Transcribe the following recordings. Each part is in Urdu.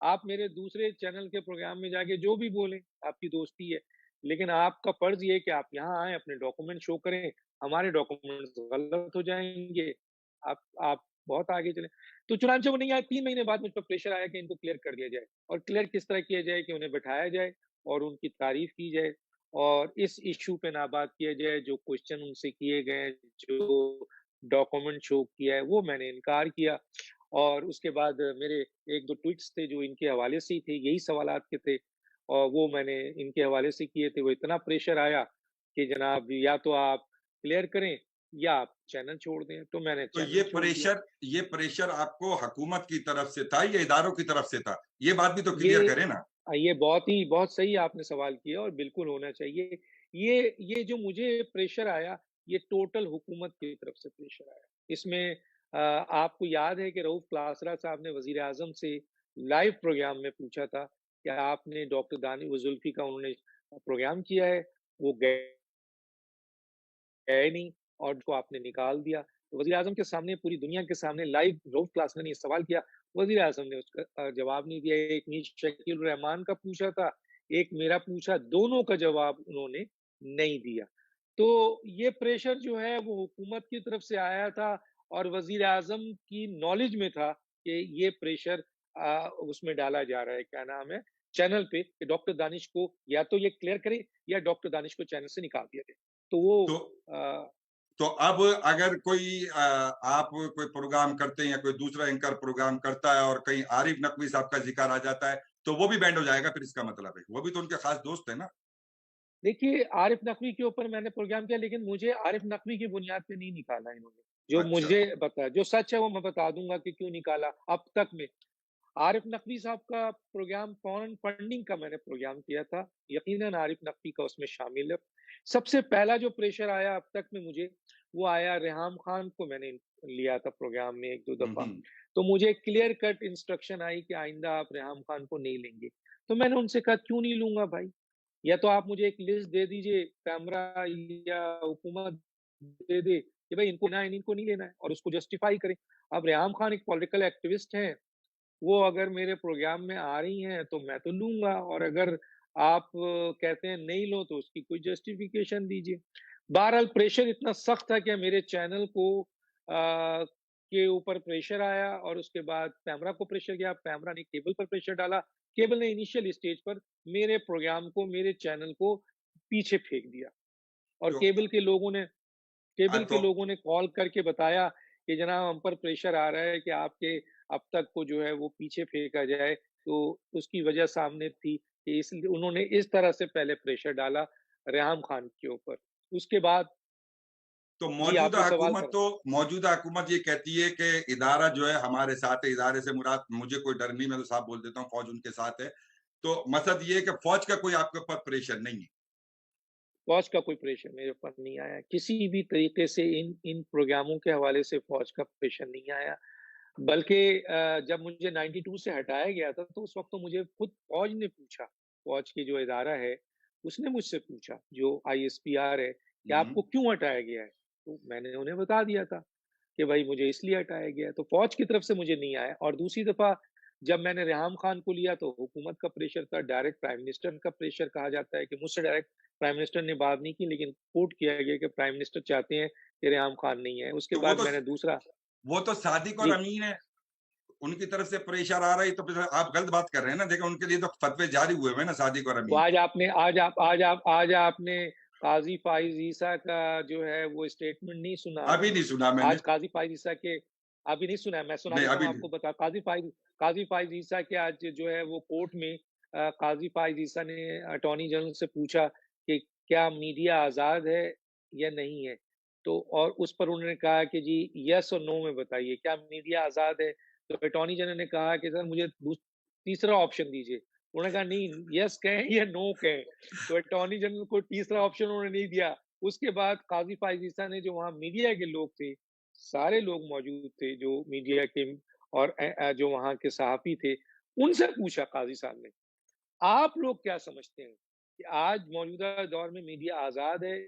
آپ میرے دوسرے چینل کے پروگرام میں جا کے جو بھی بولیں، آپ کی دوستی ہے، لیکن آپ کا فرض یہ ہے کہ آپ یہاں آئیں، اپنے ڈاکومنٹ شو کریں، ہمارے ڈاکومنٹس غلط ہو جائیں گے، آپ بہت آگے چلیں۔ تو چنانچہ وہ نہیں آئے، 3 مہینے بعد مجھ پر پریشر آیا کہ ان کو کلیئر کر دیا جائے، اور کلیئر کس طرح کیا جائے کہ انہیں بٹھایا جائے اور ان کی تعریف کی جائے اور اس ایشو پہ نہ بات کیا جائے، جو کوسچن ان سے کیے گئے، جو ڈاکومنٹ شو کیا ہے، وہ میں نے انکار کیا، اور اس کے بعد میرے 1-2 ٹویٹس تھے جو ان کے حوالے سے ہی تھے، یہی سوالات کے تھے، اور وہ میں نے ان کے حوالے سے کیے تھے۔ وہ اتنا پریشر آیا کہ جناب یا تو آپ کلیئر کریں یا آپ چینل چھوڑ دیں، تو میں نے تو چینل چھوڑ دیا۔ یہ پریشر آپ کو حکومت کی طرف سے تھا یا اداروں کی طرف سے تھا؟ یہ بات بھی تو کلیئر یہ کریں نا۔ یہ بہت صحیح آپ نے سوال کیا اور بالکل ہونا چاہیے۔ یہ جو مجھے پریشر آیا، یہ ٹوٹل حکومت کی طرف سے پریشر آیا۔ اس میں آپ کو یاد ہے کہ رؤوف کلاسرا صاحب نے وزیر اعظم سے لائیو پروگرام میں پوچھا تھا کہ آپ نے ڈاکٹر دانش زلفی کا انہوں نے پروگرام کیا ہے، وہ گئے نہیں اور اس کو آپ نے نکال دیا۔ وزیر اعظم کے سامنے، پوری دنیا کے سامنے لائیو رؤوف کلاسرا نے یہ سوال کیا، وزیر اعظم نے اس کا جواب نہیں دیا۔ ایک میر شکیل الرحمان کا پوچھا تھا، ایک میرا پوچھا، دونوں کا جواب انہوں نے نہیں دیا۔ تو یہ پریشر جو ہے وہ حکومت کی طرف سے آیا تھا اور وزیر اعظم کی نالج میں تھا کہ یہ پریشر اس میں ڈالا جا رہا ہے، کیا نام ہے، چینل پہ، کہ ڈاکٹر دانش کو یا تو یہ کلیئر کرے یا ڈاکٹر دانش کو چینل سے نکال دیا جائے۔ تو وہ تو تو اب اگر آپ کوئی پروگرام کرتے ہیں یا کوئی دوسرا اینکر پروگرام کرتا ہے اور کہیں عارف نقوی صاحب کا ذکر آ جاتا ہے تو وہ بھی بینڈ ہو جائے گا، پھر اس کا مطلب ہے وہ بھی تو ان کے خاص دوست ہیں نا۔ دیکھیے، عارف نقوی کے اوپر میں نے پروگرام کیا، لیکن مجھے عارف نقوی کی بنیاد پہ نہیں نکالا انہوں نے۔ جو اچھا، مجھے پتا، جو سچ ہے وہ میں بتا دوں گا کہ کیوں نکالا اب تک میں۔ عارف نقوی صاحب کا پروگرام فورن فنڈنگ کا میں نے پروگرام کیا تھا، یقیناً عارف نقوی کا اس میں شامل ہے۔ سب سے پہلا جو پریشر آیا اب تک میں مجھے، وہ آیا ریحام خان کو میں نے لیا تھا پروگرام میں 1-2 دفعہ، تو مجھے کلیئر کٹ انسٹرکشن آئی کہ آئندہ آپ ریحام خان کو نہیں لیں گے۔ تو میں نے ان سے کہا کیوں نہیں لوں گا بھائی، یا تو آپ مجھے ایک لسٹ دے دیجئے، پیمرا یا حکومت دے دے کہ بھائی ان کو ان کو نہیں لینا ہے، اور اس کو جسٹیفائی کریں۔ اب ریحام خان ایک پولیٹیکل ایکٹیوسٹ ہیں، وہ اگر میرے پروگرام میں آ رہی ہیں تو میں تو لوں گا، اور اگر آپ کہتے ہیں نہیں لو تو اس کی کوئی جسٹیفیکیشن دیجیے۔ بہرحال پریشر اتنا سخت تھا کہ میرے چینل کو کے اوپر پریشر آیا، اور اس کے بعد پیمرا کو پریشر گیا، پیمرا نے کیبل پر پریشر ڈالا، کیبل نے انیشیل اسٹیج پر میرے پروگرام کو، میرے چینل کو پیچھے پھینک دیا، اور تو کیبل کے لوگوں نے تو کال کر کے بتایا کہ جناب ہم پر پریشر آ رہا ہے کہ آپ کے اب تک کو جو ہے وہ پیچھے پھینکا جائے، تو اس کی وجہ سامنے تھی کہ اس لیے انہوں نے اس طرح سے پہلے پریشر ڈالا ریحام خان کے اوپر۔ اس کے بعد تو جی آپ موجودہ جو سوال حکومت کر، تو موجودہ حکومت یہ کہتی ہے کہ ادارہ جو ہے ہمارے ساتھ ہے، ادارے سے مراد مجھے کوئی ڈر نہیں، میں تو صاحب بول دیتا ہوں فوج ان کے ساتھ ہے۔ تو مقصد یہ ہے کہ فوج کا کوئی آپ کے اوپر پریشر نہیں ہے۔ فوج کا کوئی پریشر میرے اوپر نہیں آیا کسی بھی طریقے سے، ان پروگراموں کے حوالے سے فوج کا پریشر نہیں آیا، بلکہ جب مجھے 92 سے ہٹایا گیا تھا تو اس وقت تو مجھے خود فوج نے پوچھا، فوج کی جو ادارہ ہے اس نے مجھ سے پوچھا، جو آئی ایس پی آر ہے، کہ آپ ہوں۔ کو کیوں ہٹایا گیا ہے، تو میں نے انہیں بتا دیا تھا کہ بھائی مجھے اس لیے ہٹایا گیا ہے، تو فوج کی طرف سے مجھے نہیں آیا۔ اور دوسری دفعہ جب میں نے ریحام خان کو لیا تو حکومت کا پریشر تھا، ڈائریکٹ پرائم منسٹر کا پریشر کہا جاتا ہے کہ مجھ سے ڈائریکٹ پرائم منسٹر نے بات نہیں کی، لیکن کوٹ کیا گیا کہ پرائم منسٹر چاہتے ہیں کہ ریحام خان نہیں ہے۔ اس کے تو بعد میں نے دوسرا، وہ تو صادق اور جی امین ہے، ان کی طرف سے پریشر آ رہا ہے تو پھر آپ غلط بات کر رہے ہیں نا، دیکھیں ان کے لیے تو فتوے جاری ہوئے ہوئے نا صادق اور تو امین کے۔ آج آپ نے قاضی فائز عیسیٰ کا جو ہے وہ اسٹیٹمنٹ نہیں سنا آپ ابھی نے۔ نہیں سنا میں نے، آج قاضی فائز عیسیٰ کے، ابھی نہیں سنا ہے، میں سنا نہیں دیتا ابھی ہوں آپ نہیں۔ کو، بتا قاضی فائز عیسیٰ کے آج جو ہے وہ کورٹ میں قاضی فائز عیسیٰ نے اٹارنی جنرل سے پوچھا کہ کیا میڈیا آزاد ہے یا نہیں ہے، تو اور اس پر انہوں نے کہا کہ جی یس اور نو میں بتائیے کیا میڈیا آزاد ہے، تو اٹارنی جنرل نے کہا کہ سر مجھے تیسرا آپشن دیجیے، انہوں نے کہا نہیں یس کہیں یا نو کہیں، تو اٹارنی جنرل کو تیسرا آپشن انہوں نے نہیں دیا۔ اس کے بعد قاضی فائز عیسیٰ نے، جو وہاں میڈیا کے لوگ تھے، سارے لوگ موجود تھے جو میڈیا کے اور جو وہاں کے صحافی تھے، ان سے پوچھا قاضی صاحب نے آپ لوگ کیا سمجھتے ہیں کہ آج موجودہ دور میں میڈیا آزاد ہے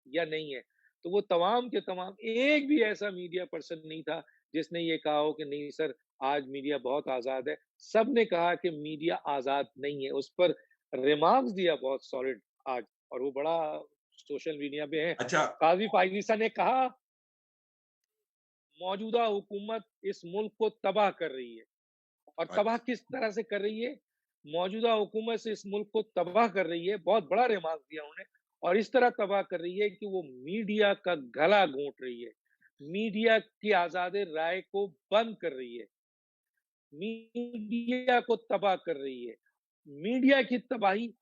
یا نہیں ہے، تو وہ تمام کے تمام، ایک بھی ایسا میڈیا پرسن نہیں تھا جس نے یہ کہا ہو کہ نہیں سر آج میڈیا بہت آزاد ہے. سب نے کہا کہ میڈیا آزاد نہیں ہے، اس پر ریمارکس دیا بہت سالڈ آج، اور وہ بڑا سوشل میڈیا پہ ہے. اچھا قاضی فائزہ نے کہا موجودہ حکومت اس ملک کو تباہ کر رہی ہے، اور تباہ اچھا کس طرح سے کر رہی ہے؟ موجودہ حکومت سے اس ملک کو تباہ کر رہی ہے، بہت بڑا ریمارک دیا انہوں نے، اور اس طرح تباہ کر رہی ہے کہ وہ میڈیا کا گلا گھونٹ رہی ہے، میڈیا کی آزاد رائے کو بند کر رہی ہے، میڈیا کو تباہ کر رہی ہے. میڈیا کی تباہی ہے.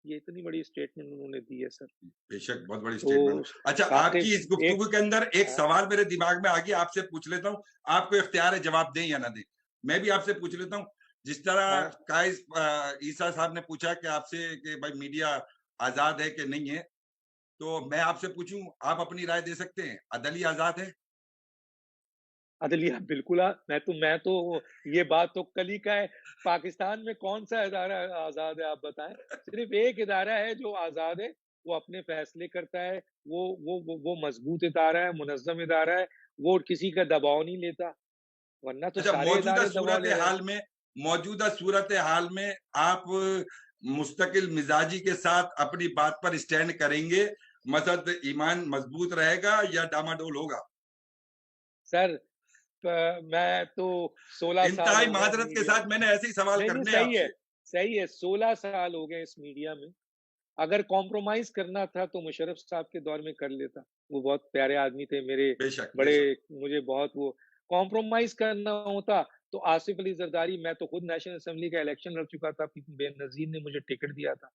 یہ اتنی بڑی اسٹیٹمنٹ انہوں نے دی ہے سر. بے شک بہت بڑی تو اسٹیٹمنٹ. اچھا آپ کی اس ایک گفتگو کے اندر ایک سوال میرے دماغ میں آ گیا، آپ سے پوچھ لیتا ہوں، آپ کو اختیار ہے جواب دیں یا نہ دیں. میں بھی آپ سے پوچھ لیتا ہوں، جس طرح قائز عیسیٰ صاحب نے پوچھا کہ آپ سے کہ بھائی میڈیا آزاد ہے کہ نہیں ہے، تو میں آپ سے پوچھوں، آپ اپنی رائے دے سکتے ہیں عدلیہ آزاد ہے؟ عدلیہ بالکل میں تو یہ بات تو کل ہی کا ہے. پاکستان میں کون سا ادارہ آزاد ہے آپ بتائیں؟ صرف ایک ادارہ ہے جو آزاد ہے، وہ اپنے فیصلے کرتا ہے، وہ مضبوط ادارہ ہے، منظم ادارہ ہے، وہ کسی کا دباؤ نہیں لیتا، ورنہ تو اچھا سارے ادارے دباؤ لے رہے ہیں. موجودہ صورتحال میں آپ مستقل مزاجی کے ساتھ اپنی بات پر اسٹینڈ کریں گے، مذہب ایمان مضبوط رہے گا یا ڈاماڈول ہوگا؟ سر میں تو 16 سال انتہائی ہو گئے معذرت کے میڈیا ساتھ میں. میں نے ایسے ہی سوال نہیں کرنے ہیں آپ صحیح ہے، سے. صحیح ہے، 16 سال ہو گئے اس میڈیا میں. اگر کمپرومائز کرنا تھا تو مشرف صاحب کے دور میں کر لیتا، وہ بہت پیارے آدمی تھے میرے، بے شک بے بڑے، شک. مجھے بہت وہ کمپرومائز کرنا ہوتا تو آصف علی زرداری، میں تو خود نیشنل اسمبلی کا الیکشن لڑ چکا تھا، بے نظیر نے مجھے ٹکٹ دیا تھا.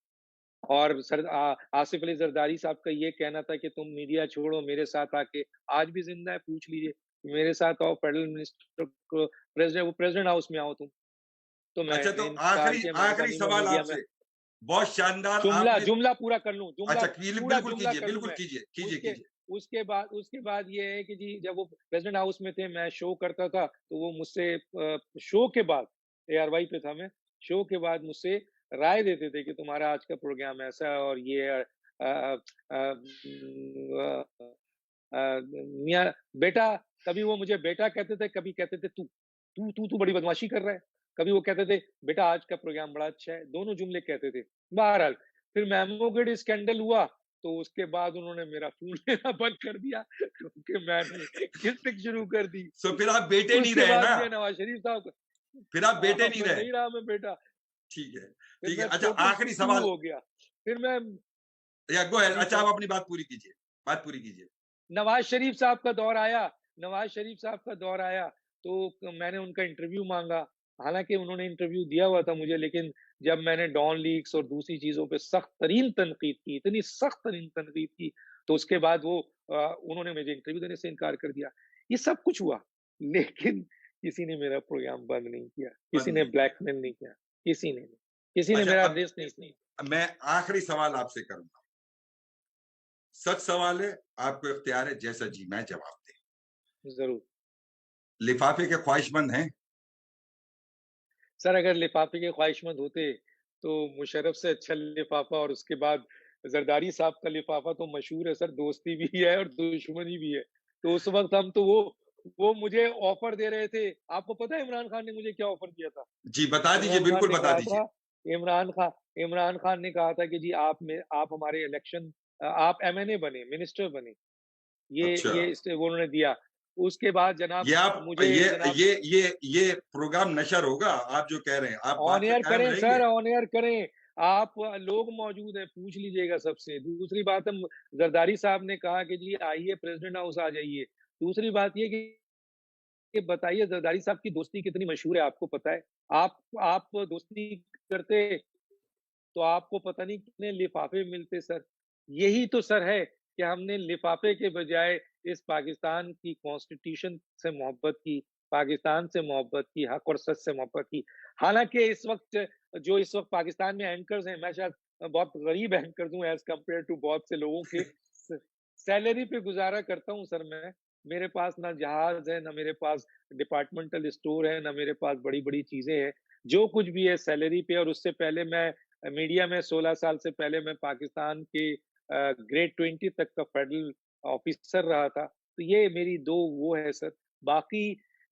اور سر آصف علی زرداری صاحب کا یہ کہنا تھا کہ تم میڈیا چھوڑو، میرے ساتھ آ کے، آج بھی زندہ ہے، پوچھ لیجئے، میرے ساتھ آؤ، فیڈرل منسٹر کو پریزیڈنٹ ہاؤس میں آؤ تم. تو میں اچھا تو نے انکار کیا، میں نے کہا آخری نہیں، میں سوال میڈیا آپ میں سے، بہت شاندار آپ نے. جملہ پورا کر لوں، اچھا پورا بالکل جملہ کیجئے، کر لوں بالکل میں. کیجئے اس کیجئے کے کیجئے. اس کے بعد یہ ہے کہ جی جب وہ پریزیڈنٹ ہاؤس میں تھے، میں شو کرتا تھا تو وہ مجھ سے شو کے بعد، ARY پہ تھا میں، شو کے بعد مجھ سے رائے دیتے تھے کہ تمہارا آج کا پروگرام ایسا ہے اور یہ میاں بیٹا، کبھی وہ مجھے بیٹا کہتے تھے، کبھی کہتے تھے تو بڑی بدماشی کر رہا ہے، کبھی وہ کہتے تھے بیٹا آج کا پروگرام بڑا اچھا ہے، دونوں جملے کہتے تھے. بہرحال پھر میمو گیڈ اسکینڈل ہوا تو اس کے بعد انہوں نے میرا فون لینا بند کر دیا، کیونکہ میں نے کسٹک شروع کر دی. سو پھر آپ بیٹے اس نہیں کے رہے بعد نا، یہ نواز شریف صاحب، پھر آپ بیٹے نہیں میں رہے. نہیں رہا میں بیٹا، ٹھیک ہے پھر ٹھیک ہے. میں اچھا پوپل آخری 2 سوال، ہو گیا. پھر میں، یا گو اہیڈ. جی اچھا سر، آپ اپنی بات پوری کیجئے، بات پوری کیجئے. نواز شریف صاحب کا دور آیا، تو میں نے ان کا انٹرویو مانگا، حالانکہ انہوں نے انٹرویو دیا ہوا تھا مجھے، لیکن جب میں نے ڈان لیکس اور دوسری چیزوں پہ سخت ترین تنقید کی، اتنی سخت ترین تنقید کی، تو اس کے بعد انہوں نے مجھے انٹرویو دینے سے انکار کر دیا. یہ سب کچھ ہوا، لیکن کسی نے میرا پروگرام بند نہیں کیا، کسی بند نے نہیں کیا. بلیک میل نہیں کیا، کسی نے نہیں، کسی نے اچھا میرا اب ایڈریس نہیں کیا. میں آخری سوال آپ سے کروں گا، سچ سوال ہے، آپ کو اختیار ہے جیسا جی میں جواب دیں. ضرور لفافے کے خواہش مند ہیں؟ سر، اگر لفافے کے خواہش مند ہوتے تو مشرف سے اچھا لفافہ، اور اس کے بعد زرداری صاحب کا لفافہ تو مشہور ہے سر، دوستی بھی ہے اور دشمنی بھی ہے. تو اس وقت ہم تو وہ مجھے آفر دے رہے تھے. آپ کو پتا ہے عمران خان نے مجھے کیا آفر کیا تھا؟ جی بتا دیجئے، عمران خان بالکل نے بتا کہا دیجئے. تھا، عمران خان نے کہا تھا کہ جی آپ ہمارے الیکشن، آپ MNA بنے، منسٹر بنے. اچھا یہ انہوں نے دیا. اس کے بعد جناب یہ آپ مجھے جناب یہ پروگرام نشر ہوگا، آپ جو کہہ رہے ہیں، آپ آن بات پہ ایئر قائم کریں رہیں گے؟ سر، آن ایئر کریں. آپ لوگ موجود ہیں، پوچھ لیجئے گا سب سے. دوسری بات ہے، زرداری صاحب نے کہا کہ جی آئیے پریزیڈنٹ ہاؤس آ جائیے. دوسری بات یہ کہ بتائیے زرداری صاحب کی دوستی کتنی مشہور ہے، آپ کو پتا ہے؟ آپ دوستی کرتے تو آپ کو پتہ نہیں کتنے لفافے ملتے سر. یہی تو سر ہے کہ ہم نے لفافے کے بجائے اس پاکستان کی کانسٹیٹیوشن سے محبت کی، پاکستان سے محبت کی، حق اور سچ سے محبت کی. حالانکہ اس وقت پاکستان میں اینکرز ہیں، میں شاید بہت غریب اینکرز ہوں ایز کمپیئر ٹو بہت سے لوگوں کے. سیلری پہ گزارا کرتا ہوں سر میں. میرے پاس نہ جہاز ہے، نہ میرے پاس ڈپارٹمنٹل اسٹور ہے، نہ میرے پاس بڑی بڑی چیزیں ہیں. جو کچھ بھی ہے سیلری پہ. اور اس سے پہلے میں میڈیا میں 16 سال سے پہلے میں پاکستان کے گریڈ 20 تک کا فیڈرل آفیسر رہا تھا. تو یہ میری وہ ہے سر. باقی